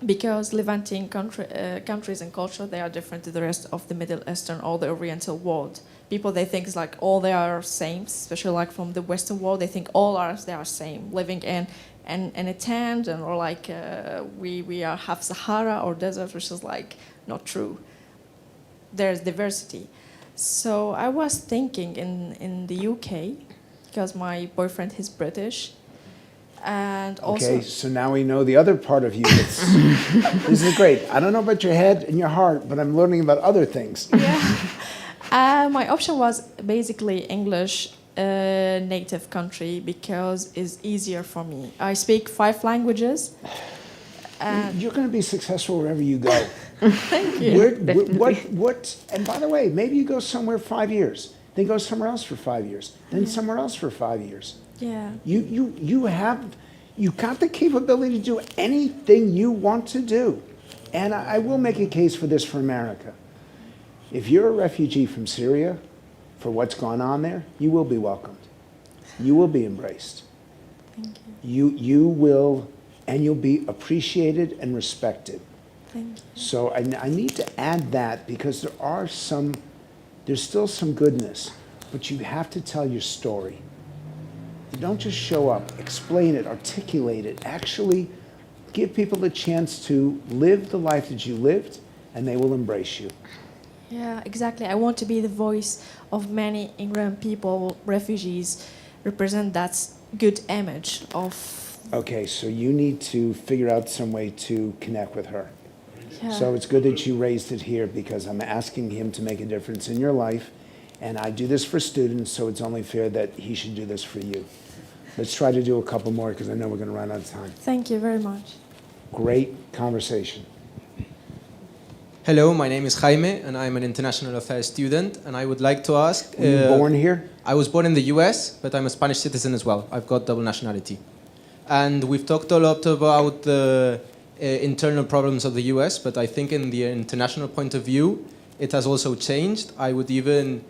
because Levantine countries and culture, they are different to the rest of the Middle Eastern or the Oriental world. People, they think it's like all they are same, especially like from the Western world, they think all Arabs, they are same, living in a tent and or like we are half Sahara or desert, which is like not true. There's diversity. So I was thinking in the UK, because my boyfriend is British, and also... Okay, so now we know the other part of you. This is great. I don't know about your head and your heart, but I'm learning about other things. Yeah. My option was basically English, native country because it's easier for me. I speak 5 languages. You're going to be successful wherever you go. Thank you. And by the way, maybe you go somewhere 5 years, then go somewhere else for 5 years, then somewhere else for 5 years. Yeah. You got the capability to do anything you want to do. And I will make a case for this for America. If you're a refugee from Syria, for what's gone on there, you will be welcomed. You will be embraced. Thank you. You will, and you'll be appreciated and respected. Thank you. So I need to add that because there's still some goodness, but you have to tell your story. You don't just show up, explain it, articulate it, actually give people a chance to live the life that you lived, and they will embrace you. Yeah, exactly. I want to be the voice of many immigrant people, refugees, represent that good image of... Okay, so you need to figure out some way to connect with her. Yeah. So it's good that you raised it here because I'm asking him to make a difference in your life, and I do this for students, so it's only fair that he should do this for you. Let's try to do a couple more because I know we're going to run out of time. Thank you very much. Great conversation. Hello, my name is Jaime, and I'm an international affairs student, and I would like to ask... Were you born here? I was born in the US, but I'm a Spanish citizen as well. I've got double nationality. And we've talked a lot about the internal problems of the US, but I think in the international point of view, it has also changed. I would even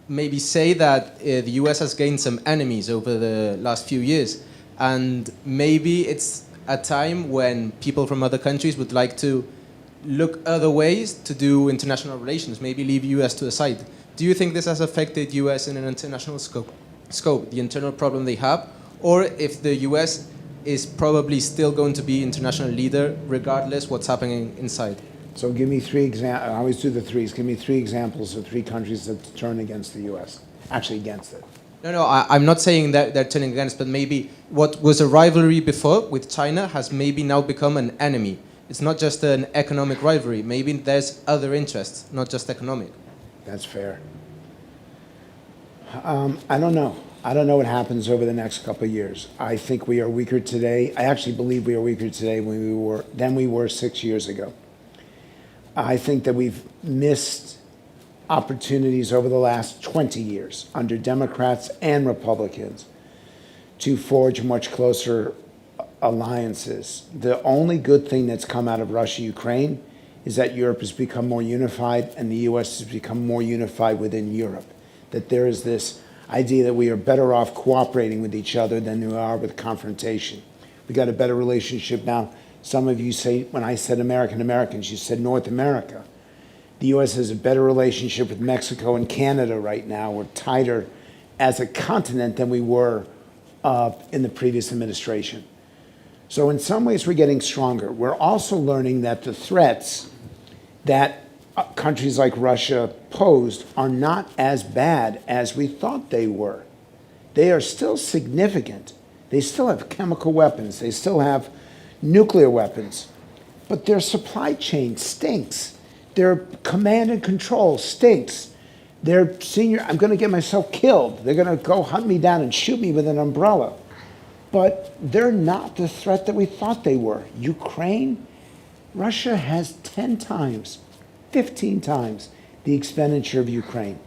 maybe say that the US has gained some enemies over the last few years. And maybe it's a time when people from other countries would like to look other ways to do international relations, maybe leave US to the side. Do you think this has affected US in an international scope, the internal problem they have, or if the US is probably still going to be international leader regardless what's happening inside? So give me 3 examples. I always do the threes. Give me 3 examples of 3 countries that turn against the US, actually against it. No, I'm not saying that they're turning against, but maybe what was a rivalry before with China has maybe now become an enemy. It's not just an economic rivalry. Maybe there's other interests, not just economic. That's fair. I don't know. I don't know what happens over the next couple of years. I think we are weaker today. I actually believe we are weaker today than we were 6 years ago. I think that we've missed opportunities over the last 20 years under Democrats and Republicans to forge much closer alliances. The only good thing that's come out of Russia-Ukraine is that Europe has become more unified and the US has become more unified within Europe. That there is this idea that we are better off cooperating with each other than we are with confrontation. We got a better relationship now. Some of you say, when I said Americans, you said North America. The US has a better relationship with Mexico and Canada right now. We're tighter as a continent than we were in the previous administration. So in some ways, we're getting stronger. We're also learning that the threats that countries like Russia posed are not as bad as we thought they were. They are still significant. They still have chemical weapons. They still have nuclear weapons. But their supply chain stinks. Their command and control stinks. Their senior, I'm going to get myself killed. They're going to go hunt me down and shoot me with an umbrella. But they're not the threat that we thought they were. Ukraine, Russia has 10 times, 15 times the expenditure of Ukraine.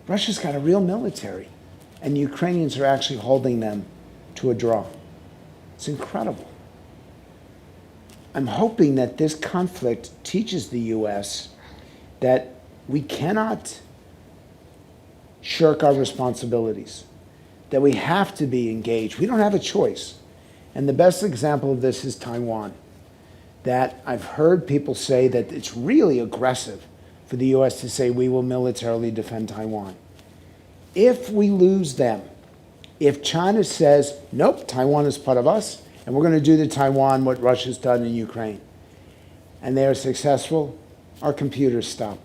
Russia's got a real military, and the Ukrainians are actually holding them to a draw. It's incredible. I'm hoping that this conflict teaches the US that we cannot shirk our responsibilities, that we have to be engaged. We don't have a choice. And the best example of this is Taiwan. That I've heard people say that it's really aggressive for the US to say we will militarily defend Taiwan. If we lose them, if China says, nope, Taiwan is part of us, and we're going to do to Taiwan what Russia's done in Ukraine, and they are successful, our computers stop.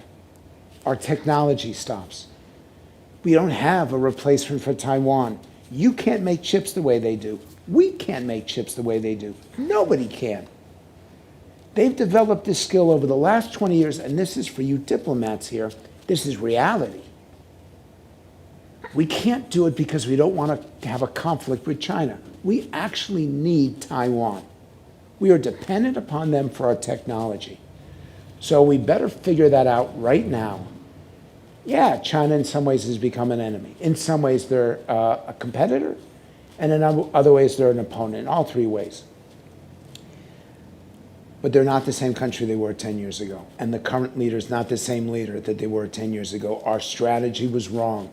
Our technology stops. We don't have a replacement for Taiwan. You can't make chips the way they do. We can't make chips the way they do. Nobody can. They've developed this skill over the last 20 years, and this is for you diplomats here. This is reality. We can't do it because we don't want to have a conflict with China. We actually need Taiwan. We are dependent upon them for our technology. So we better figure that out right now. Yeah, China in some ways has become an enemy. In some ways they're a competitor, and in other ways they're an opponent, in all three ways. But they're not the same country they were 10 years ago. And the current leader is not the same leader that they were 10 years ago. Our strategy was wrong.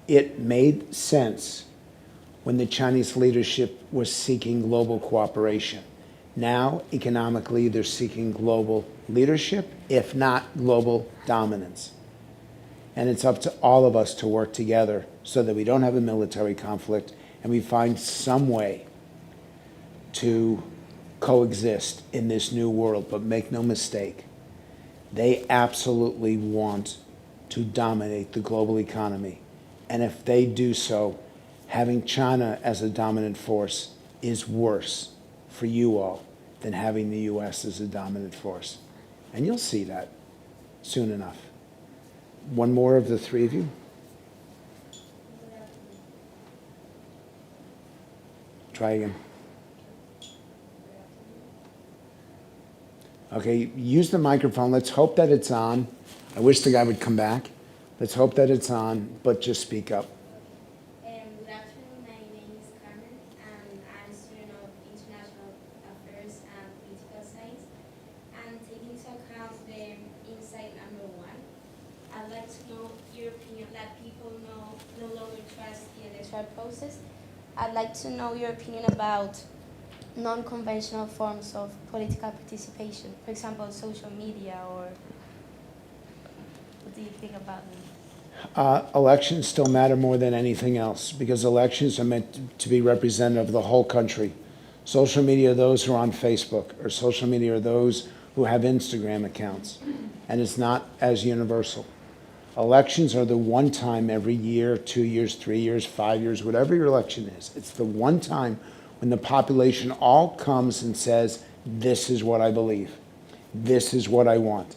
It made sense when the Chinese leadership was seeking global cooperation. Now, economically, they're seeking global leadership, if not global dominance. And it's up to all of us to work together so that we don't have a military conflict and we find some way to coexist in this new world. But make no mistake, they absolutely want to dominate the global economy. And if they do so, having China as a dominant force is worse for you all than having the US as a dominant force. And you'll see that soon enough. One more of the three of you. Try again. Okay, use the microphone. Let's hope that it's on. I wish the guy would come back. Let's hope that it's on, but just speak up. Good afternoon. My name is Carmen, and I'm a student of international affairs and political science. And taking into account the insight number one, I'd like to know your opinion that people no longer trust the electoral process. I'd like to know your opinion about non-conventional forms of political participation, for example, social media, or what do you think about them? Elections still matter more than anything else because elections are meant to be representative of the whole country. Social media are those who are on Facebook, or social media are those who have Instagram accounts, and it's not as universal. Elections are the one time every year, 2 years, 3 years, 5 years, whatever your election is. It's the one time when the population all comes and says, this is what I believe. This is what I want.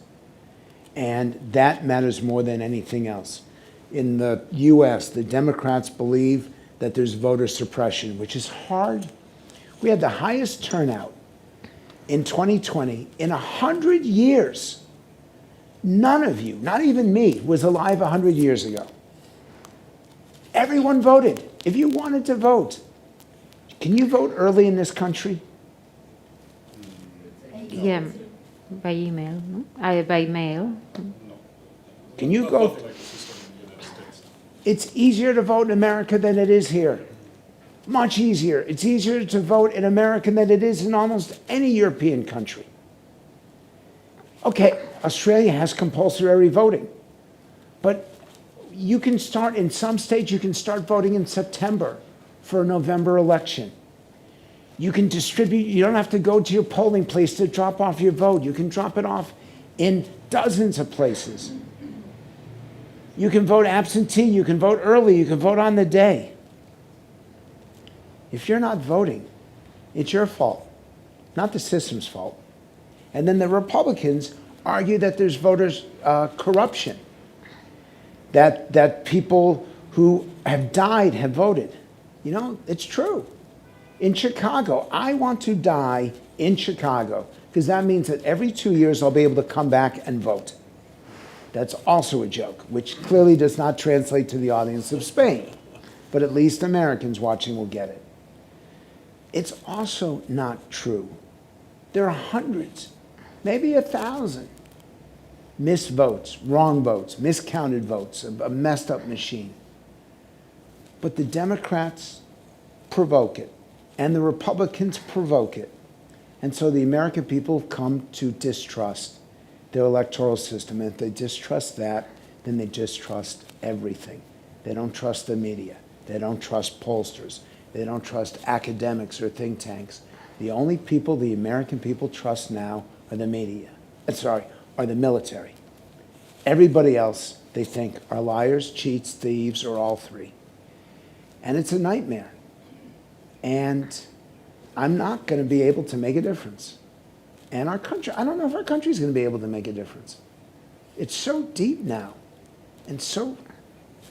And that matters more than anything else. In the US, the Democrats believe that there's voter suppression, which is hard. We had the highest turnout in 2020 in 100 years. None of you, not even me, was alive 100 years ago. Everyone voted. If you wanted to vote, can you vote early in this country? Yeah, by email, no? By mail. Can you go? It's easier to vote in America than it is here. Much easier. It's easier to vote in America than it is in almost any European country. Okay, Australia has compulsory voting, but you can start, in some states, you can start voting in September for a November election. You can distribute, you don't have to go to your polling place to drop off your vote. You can drop it off in dozens of places. You can vote absentee, you can vote early, you can vote on the day. If you're not voting, it's your fault, not the system's fault. And then the Republicans argue that there's voters corruption, that people who have died have voted. You know, it's true. In Chicago, I want to die in Chicago because that means that every 2 years I'll be able to come back and vote. That's also a joke, which clearly does not translate to the audience of Spain, but at least Americans watching will get it. It's also not true. There are hundreds, maybe 1,000 missed votes, wrong votes, miscounted votes, a messed up machine. But the Democrats provoke it, and the Republicans provoke it. And so the American people have come to distrust their electoral system. And if they distrust that, then they distrust everything. They don't trust the media. They don't trust pollsters. They don't trust academics or think tanks. The only people the American people trust now are the media. Are the military. Everybody else, they think, are liars, cheats, thieves, or all three. And it's a nightmare. And I'm not going to be able to make a difference. And our country, I don't know if our country is going to be able to make a difference. It's so deep now and so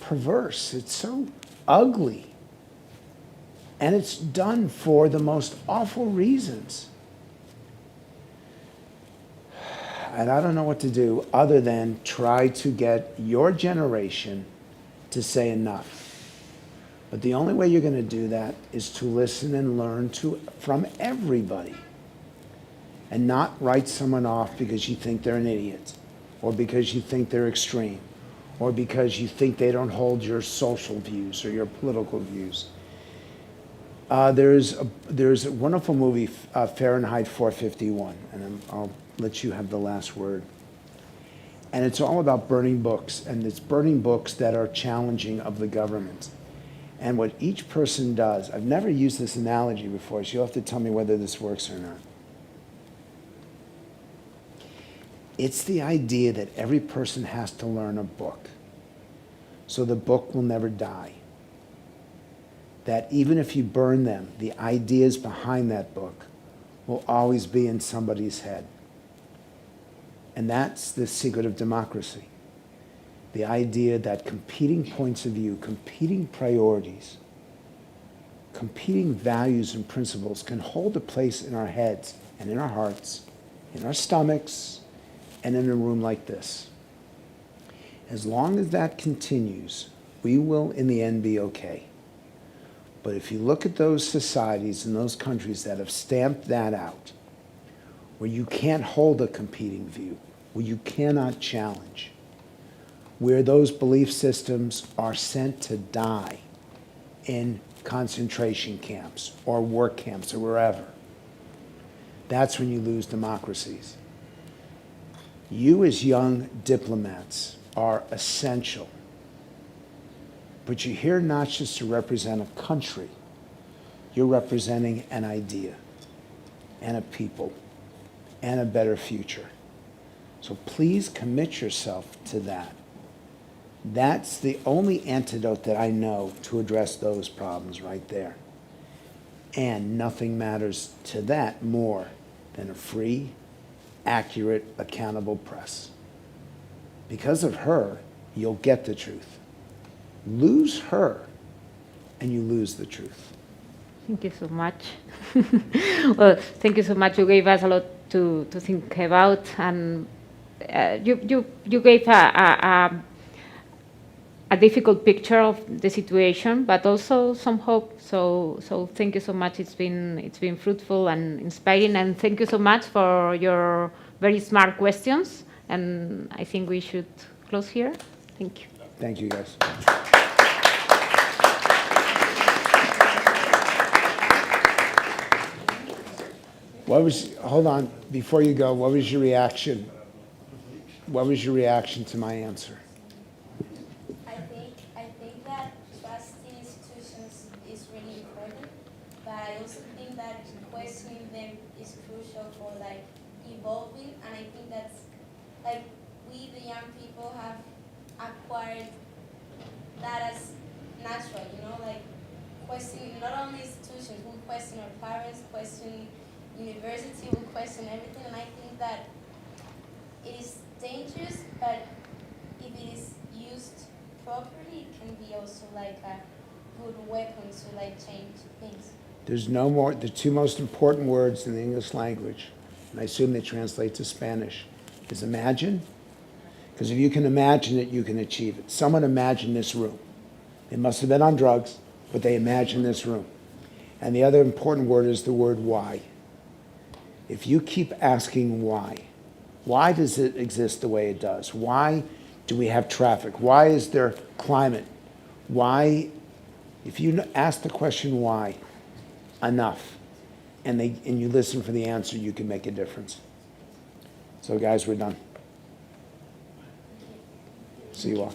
perverse. It's so ugly. And it's done for the most awful reasons. And I don't know what to do other than try to get your generation to say enough. But the only way you're going to do that is to listen and learn from everybody. And not write someone off because you think they're an idiot, or because you think they're extreme, or because you think they don't hold your social views or your political views. There's a wonderful movie, Fahrenheit 451, and I'll let you have the last word. And it's all about burning books, and it's burning books that are challenging of the government. And what each person does, I've never used this analogy before, so you'll have to tell me whether this works or not. It's the idea that every person has to learn a book, so the book will never die. That even if you burn them, the ideas behind that book will always be in somebody's head. And that's the secret of democracy. The idea that competing points of view, competing priorities, competing values and principles can hold a place in our heads and in our hearts, in our stomachs, and in a room like this. As long as that continues, we will in the end be okay. But if you look at those societies and those countries that have stamped that out, where you can't hold a competing view, where you cannot challenge, where those belief systems are sent to die in concentration camps or work camps or wherever, that's when you lose democracies. You as young diplomats are essential. But you're here not just to represent a country, you're representing an idea and a people and a better future. So please commit yourself to that. That's the only antidote that I know to address those problems right there. And nothing matters to that more than a free, accurate, accountable press. Because of her, you'll get the truth. Lose her, and you lose the truth. Thank you so much. Well, thank you so much. You gave us a lot to think about, and you gave a difficult picture of the situation, but also some hope. So thank you so much. It's been fruitful and inspiring, and thank you so much for your very smart questions. And I think we should close here. Thank you. Thank you, guys. Hold on, before you go, what was your reaction? What was your reaction to my answer? I think that trust in institutions is really important, but I also think that questioning them is crucial for evolving, and I think that's we the young people have acquired that as natural, questioning not only institutions, we question our parents, question university, we question everything, and I think that it is dangerous, but if it is used properly, it can be also a good weapon to change things. There's no more, the two most important words in the English language, and I assume they translate to Spanish, is imagine. Because if you can imagine it, you can achieve it. Someone imagined this room. They must have been on drugs, but they imagined this room. And the other important word is the word why. If you keep asking why does it exist the way it does? Why do we have traffic? Why is there climate? Why, if you ask the question why enough, and you listen for the answer, you can make a difference. So guys, we're done. See you all.